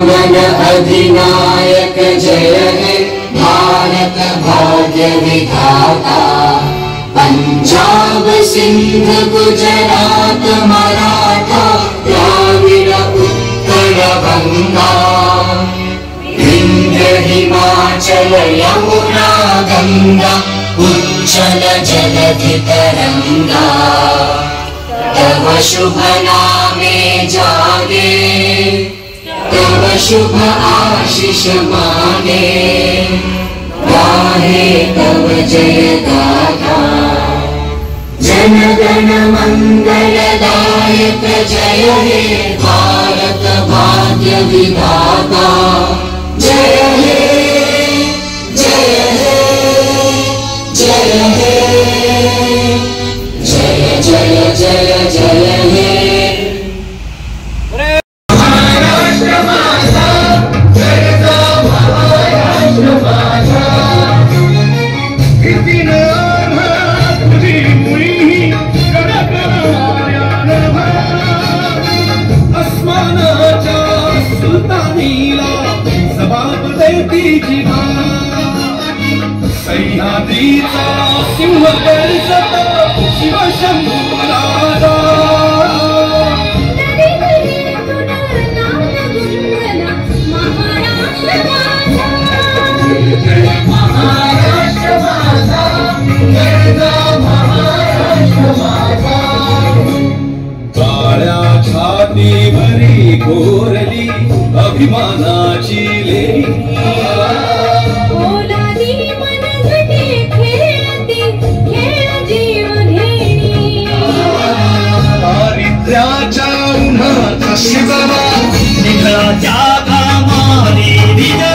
मन अधिनायक जय हे भारत भाग्य विधाता। पंजाब सिंध गुजरात मराठा द्राविड़ उत्कल गंगा। विंध्य हिमाचल यमुना गंगा उच्चल जलधि तरंगा। तव शुभ नामे जागे तव शुभ आशीष माने। गाहे तव जय गाथा जन गण मंगलदायक जय हे भारत भाग्य विधाता। जय हे जय हे जय हे जय जय जय जय हे। सह्याद्रीचा सिंह गर्जत शिव शंभू राजा। महाराष्ट्र माझा गरजा महाराष्ट्र माझा। काळ्या छाती भरी कोरली अभिमानाची लेणी। दारिद्र्याच्या उन्हात शिवला निघाला त्या घामाने विजय।